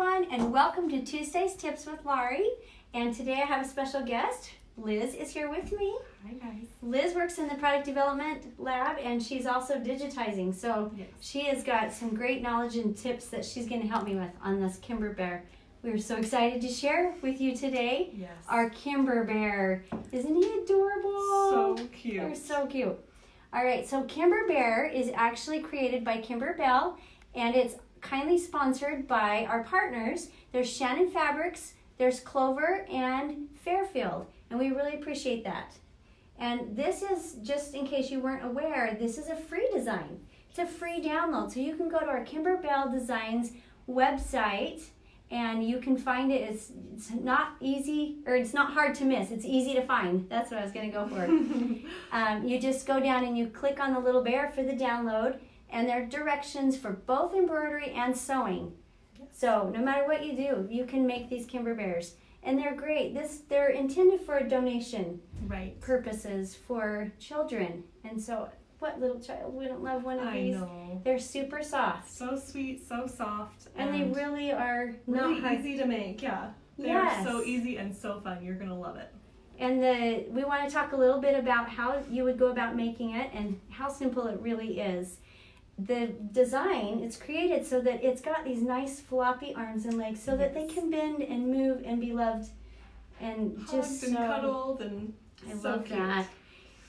everyone, and welcome to Tuesday's Tips with Laurie. And today I have a special guest. Liz is here with me. Hi guys. Liz works in the product development lab and she's also digitizing. So Yes. she has got some great knowledge and tips that she's going to help me with on this Kimberbear. We're so excited to share with you today Yes. our Kimberbear. Isn't he adorable? So cute. They're so cute. All right, so Kimberbear is actually created by Kimberbell, and it's kindly sponsored by our partners. There's Shannon Fabrics, there's Clover, and Fairfield, and we really appreciate that. And this is, just in case you weren't aware, this is a free design. It's a free download, so you can go to our Kimberbell Designs website, and you can find it. It's not easy, or it's not hard to miss. It's easy to find. That's what I was going to go for. You just go down and you click on the little bear for the download, and there are directions for both embroidery and sewing. So no matter what you do, you can make these Kimberbears. And they're great. They're intended for donation purposes for children. And so what little child wouldn't love one of these? I know. They're super soft. So sweet, so soft. And they really are really not easy to make, yeah. They're Yes. so easy and so fun. You're going to love it. And we want to talk a little bit about how you would go about making it and how simple it really is. The design, it's created so that it's got these nice floppy arms and legs so that they can bend and move and be loved and Hugged just and so cuddled and I so love cute. that.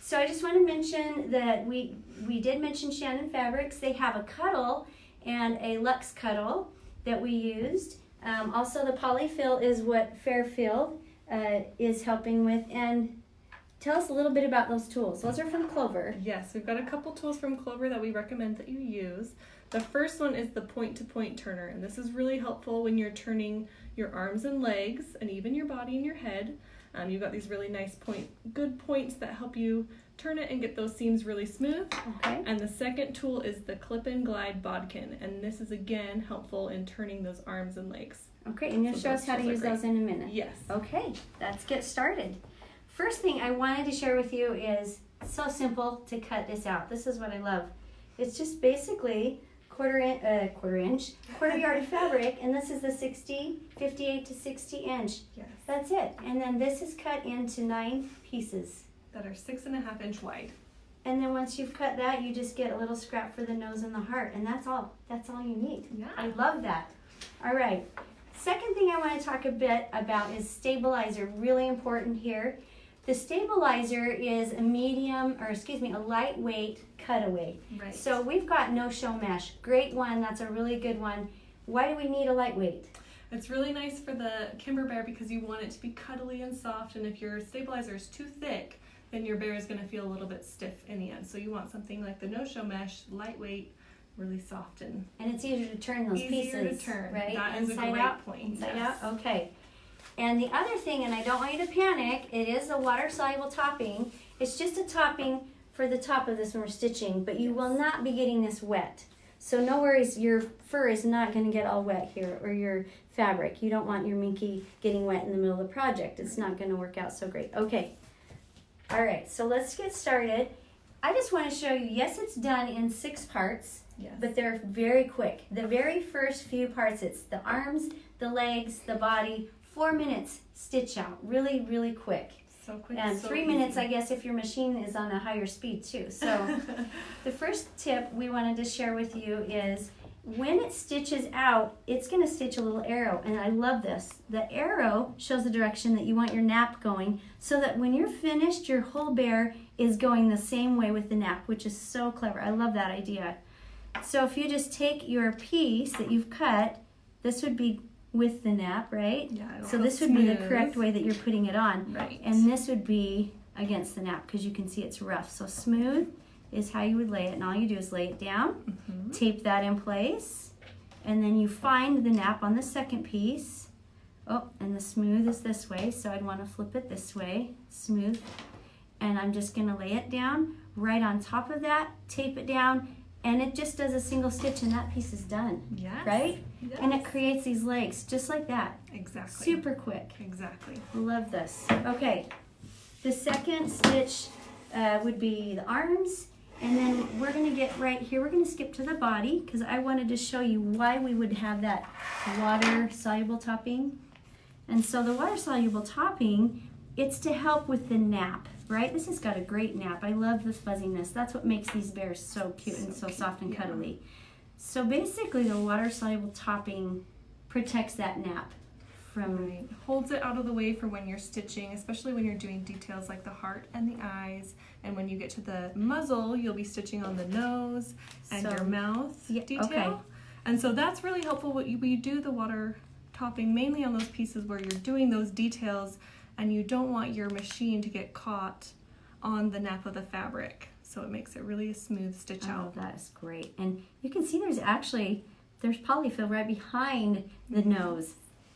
So I just want to mention that we did mention Shannon Fabrics. They have a cuddle and a luxe cuddle that we used. Also the polyfill is what Fairfield is helping with. And tell us a little bit about those tools. Those are from Clover. Yes, we've got a couple tools from Clover that we recommend that you use. The first one is the point-to-point turner, and this is really helpful when you're turning your arms and legs and even your body and your head. You've got these really nice good points that help you turn it and get those seams really smooth. Okay. And the second tool is the clip and glide bodkin, and this is again helpful in turning those arms and legs. Okay, and you'll So show us those how to tools are use great. those in a minute. Yes. Okay, let's get started. First thing I wanted to share with you is so simple to cut this out. This is what I love. It's just basically quarter yard of fabric, and this is the 58 to 60 inch. Yes. That's it. And then this is cut into 9 pieces. That are 6.5 inch wide. And then once you've cut that, you just get a little scrap for the nose and the heart, and that's all. That's all you need. Yeah. I love that. All right. Second thing I want to talk a bit about is stabilizer. Really important here. The stabilizer is a lightweight cutaway. Right. So we've got no-show mesh. Great one. That's a really good one. Why do we need a lightweight? It's really nice for the Kimberbear because you want it to be cuddly and soft, and if your stabilizer is too thick, then your bear is going to feel a little bit stiff in the end. So you want something like the no-show mesh, lightweight, really soft and it's easier to turn those easier pieces. to turn. Right? That is Inside a great out, point. Inside Yes. out. Okay. And the other thing, and I don't want you to panic, it is a water-soluble topping. It's just a topping for the top of this when we're stitching, but you will not be getting this wet. So no worries, your fur is not going to get all wet here, or your fabric. You don't want your minky getting wet in the middle of the project. It's not going to work out so great. Okay. All right, so let's get started. I just want to show you, yes, it's done in 6 parts. Yes. But they're very quick. The very first few parts, it's the arms, the legs, the body, 4 minutes stitch out. Really, really quick. So quick. And so 3 minutes, easy. I guess, if your machine is on a higher speed too. So the first tip we wanted to share with you is when it stitches out, it's going to stitch a little arrow. And I love this. The arrow shows the direction that you want your nap going so that when you're finished, your whole bear is going the same way with the nap, which is so clever. I love that idea. So if you just take your piece that you've cut, this would be with the nap, right? Yeah, it'll so go this would be the smooth. correct way that you're putting it on. Right. And this would be against the nap because you can see it's rough. So smooth is how you would lay it. And all you do is lay it down, tape that in place, and then you find the nap on the second piece. Oh, and the smooth is this way, so I'd want to flip it this way, smooth. And I'm just going to lay it down right on top of that, tape it down, and it just does a single stitch and that piece is done. Yes. Right? Yes. And it creates these legs just like that. Exactly. Super quick. Exactly. Love this. Okay, the second stitch would be the arms, And then we're gonna get right here, we're gonna skip to the body because I wanted to show you why we would have that water soluble topping. And so the water soluble topping, it's to help with the nap, right? This has got a great nap. I love the fuzziness. That's what makes these bears so cute and so soft and cuddly. So basically the water soluble topping protects that nap from... Holds it out of the way for when you're stitching, especially when you're doing details like the heart and the eyes. And when you get to the muzzle, you'll be stitching on the nose and your mouth detail. Okay. And so that's really helpful. We do the water topping mainly on those pieces where you're doing those details and you don't want your machine to get caught on the nap of the fabric. So it makes it really a smooth stitch out. Oh, that's great. And you can see there's polyfill right behind the nose.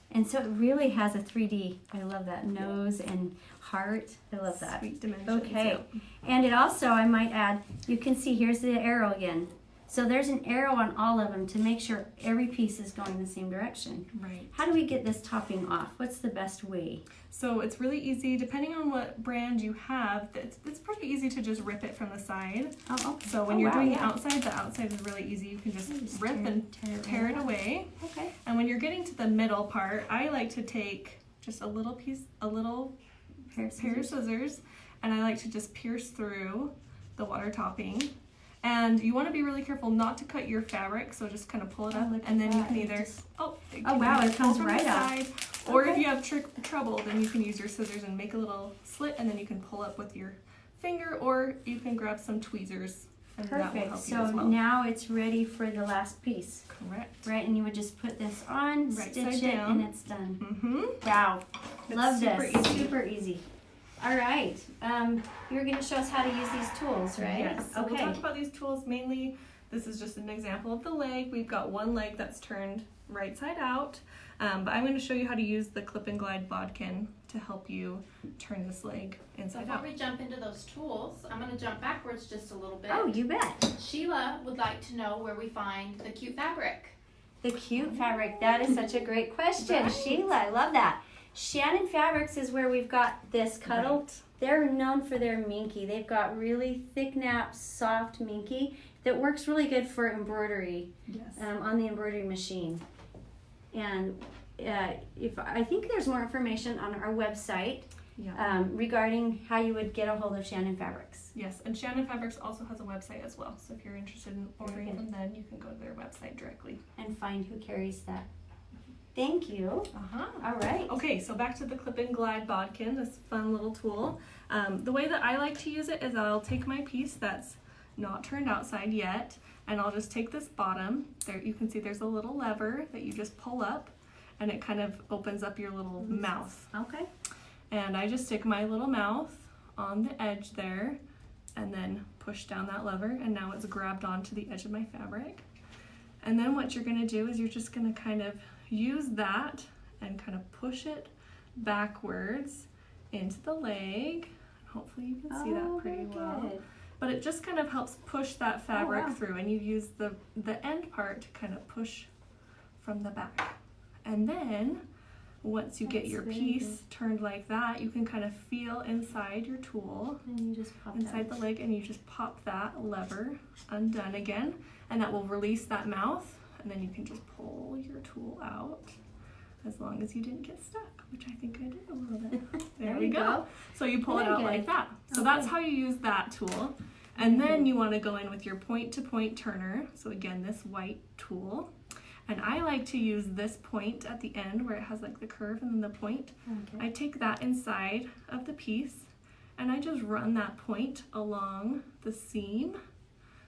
And so it really has a 3D. I love that nose and heart. I love that. Sweet dimensions. Okay. And it also, I might add, you can see here's the arrow again. So there's an arrow on all of them to make sure every piece is going the same direction. Right. How do we get this topping off? What's the best way? So it's really easy, depending on what brand you have, it's pretty easy to just rip it from the side. Oh, okay. So when you're doing the outside is really easy. You can just rip and tear it away. Okay. And when you're getting to the middle part, I like to take just a little pair of scissors, and I like to just pierce through the water topping. And you want to be really careful not to cut your fabric, so just kind of pull it up, and then you can either, it comes right off. Or if you have trouble, then you can use your scissors and make a little slit, and then you can pull up with your finger, or you can grab some tweezers, and that will help you as well. Now it's ready for the last piece. Correct. Right, and you would just put this on, stitch it, and it's done. Mm-hmm. Wow, love this. Easy. Super easy. All right, you're going to show us how to use these tools, right? Yes, so we'll talk about these tools mainly. This is just an example of the leg. We've got one leg that's turned right side out, but I'm going to show you how to use the clip and glide bodkin to help you turn this leg inside out. Before we jump into those tools, I'm going to jump backwards just a little bit. Oh, you bet. Sheila would like to know where we find the cute fabric. The cute fabric, that is such a great question. Right. Sheila, I love that. Shannon Fabrics is where we've got this cuddle. Right. They're known for their minky. They've got really thick nap, soft minky that works really good for embroidery on the embroidery machine. And I think there's more information on our website regarding how you would get a hold of Shannon Fabrics. Yes, and Shannon Fabrics also has a website as well. So if you're interested in ordering from them, you can go to their website directly. And find who carries that. Thank you. All right. Okay, so back to the clip and glide bodkin, this fun little tool. The way that I like to use it is I'll take my piece that's not turned outside yet, and I'll just take this bottom. There, you can see there's a little lever that you just pull up, and it kind of opens up your little mouth. Okay. And I just stick my little mouth on the edge there, and then push down that lever, and now it's grabbed onto the edge of my fabric. And then what you're going to do is you're just going to kind of use that and kind of push it backwards into the leg. Hopefully you can see that pretty well. But it just kind of helps push that fabric through, and you use the end part to kind of push from the back. And then once you get your piece turned like that, you can kind of feel inside your tool, and you just pop inside the leg, and you just pop that lever undone again, and that will release that mouth. And then you can just pull your tool out, as long as you didn't get stuck, which I think I did a little bit. There we go. So you pull it out like that. So that's how you use that tool. And then you want to go in with your point-to-point turner. So again, this white tool. And I like to use this point at the end where it has like the curve and then the point. I take that inside of the piece, and I just run that point along the seam.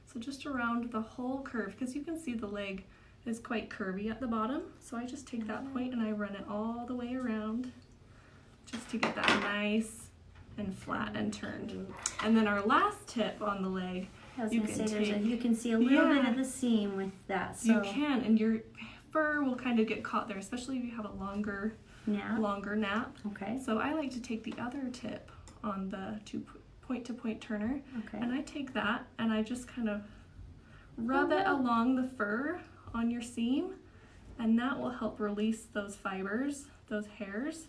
So just around the whole curve, because you can see the leg is quite curvy at the bottom. So I just take that point and I run it all the way around just to get that nice and flat and turned. And then our last tip on the leg, you can see a little bit of the seam with that. So you can, and your fur will kind of get caught there, especially if you have a longer nap. Okay. So I like to take the other tip on the point-to-point turner, and I take that and I just kind of rub it along the fur on your seam, and that will help release those fibers, those hairs,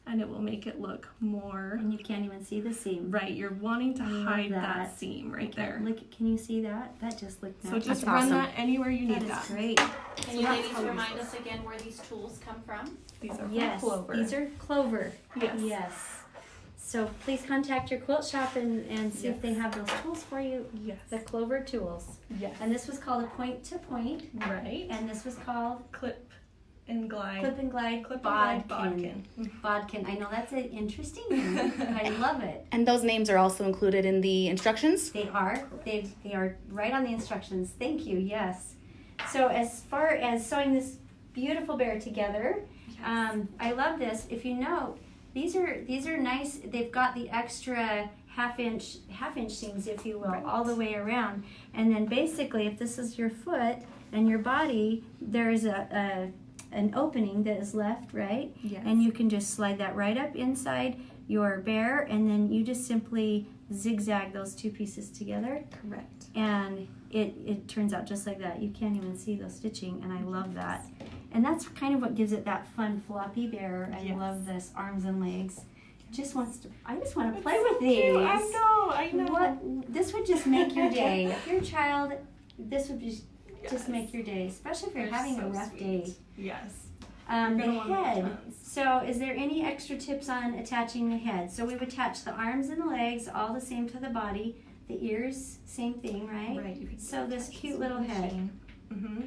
and it will make it look more. And you can't even see the seam. Right, you're wanting to hide that that. seam right there. Look, can you see that? That just looked So natural. just That's run awesome. that anywhere you need That that. is great. Can you ladies remind us again where these tools come from? These are from Yes, Clover. these are Clover. Yes. Yes. So please contact your quilt shop and see if they have those tools for you. Yes. The Clover tools. Yes. And this was called a point to point, Right. and this was called Clip and glide. clip and glide Clip and glide bodkin. bodkin. Bodkin. I know that's an interesting name. I love it. And those names are also included in the instructions? They are. They are right on the instructions. Thank you. Yes. So as far as sewing this beautiful bear together, I love this. If you note, these are nice. They've got the extra half inch seams, if you will, Right. all the way around. And then basically, if this is your foot and your body, there's an opening that is left, right? Yes. And you can just slide that right up inside your bear, and then you just simply zigzag those two pieces together, Correct. and it turns out just like that. You can't even see the stitching, and I love that. And that's kind of what gives it that fun floppy bear. I Yes. love this arms and legs. I just want to play It's with so these. cute. I know. What this would just make your day. If you're a child, this would just Yes. make your day, especially if you're They're having so a rough sweet. day. Yes. The You're gonna wanna make head. tons. So, is there any extra tips on attaching the head? So, we would attach the arms and the legs all the same to the body. The ears, same thing, right? Right. You can So, this attach cute this little head. machine.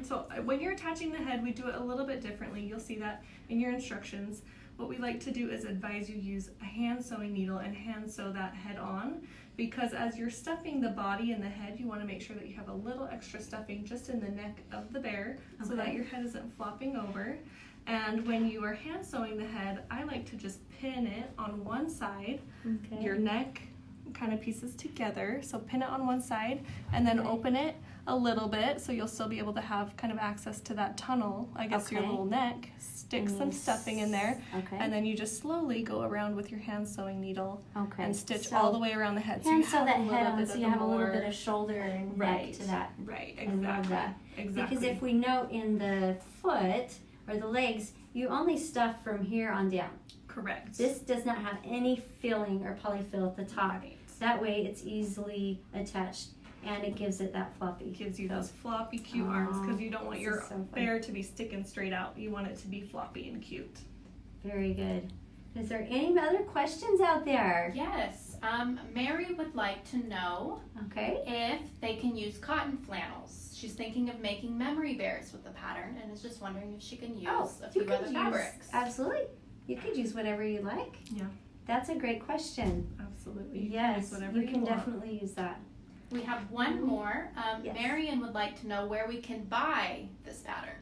So when you're attaching the head, we do it a little bit differently. You'll see that in your instructions. What we like to do is advise you use a hand sewing needle and hand sew that head on, because as you're stuffing the body and the head, you want to make sure that you have a little extra stuffing just in the neck of the bear so that Okay. your head isn't flopping over. And when you are hand sewing the head, I like to just pin it on one side, Okay. your neck kind of pieces together. So pin it on one side and then Okay. open it a little bit so you'll still be able to have kind of access to that tunnel, I guess, your Okay. little neck. Stick some Yes. stuffing in there, Okay. and then you just slowly go around with your hand sewing needle Okay. and stitch So, all the way around the head. hand you sew have that a little head on, bit so of you the have a little more- bit of shoulder and Right. neck to that. Right, I love exactly. that. Exactly. Because if we note in the foot or the legs, you only stuff from here on down. Correct. This does not have any filling or polyfill at the top. Right. That way it's easily attached and it gives it that floppy. Gives you those floppy, cute arms, because you don't want This your is so fun. bear to be sticking straight out. You want it to be floppy and cute. Very good. Is there any other questions out there? Yes. Mary would like to know Okay. if they can use cotton flannels. She's thinking of making memory bears with the pattern and is just wondering if she can use a few other fabrics. Absolutely. You could use whatever you like. Yeah. That's a great question. Absolutely. You can Yes, use whatever you can want. definitely use that. We have one more. Yes. Marion would like to know where we can buy this pattern.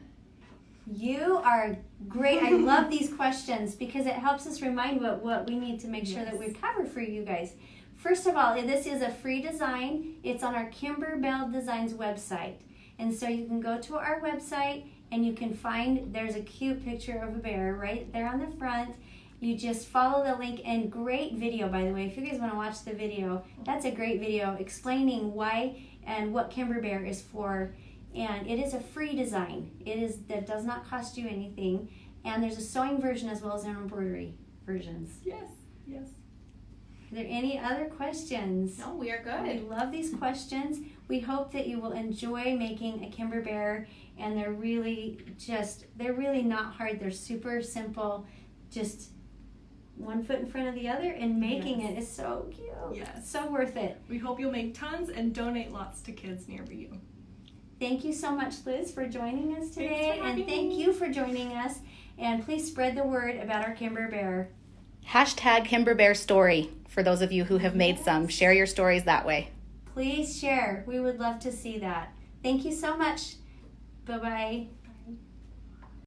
You are great. I love these questions because it helps us remind what we need to make sure that we cover for you guys. First of all, this is a free design. It's on our Kimberbell Designs website. And so you can go to our website and you can find, there's a cute picture of a bear right there on the front. You just follow the link, and great video, by the way. If you guys want to watch the video, that's a great video explaining why and what Kimberbear is for. And it is a free design. That does not cost you anything. And there's a sewing version as well as an embroidery versions. Yes. Yes. Are there any other questions? No, we are We good. love these questions. We hope that you will enjoy making a Kimberbear, and they're really not hard. They're super simple. Just one foot in front of the other, and making it is so cute. Yes. So worth it. We hope you'll make tons and donate lots to kids near you. Thank you so much, Liz, for joining us today. for And having thank me. you for joining us. And please spread the word about our Kimberbear. Hashtag Kimberbear story for those of you who have made some. Share your stories that way. Please share. We would love to see that. Thank you so much. Bye-bye.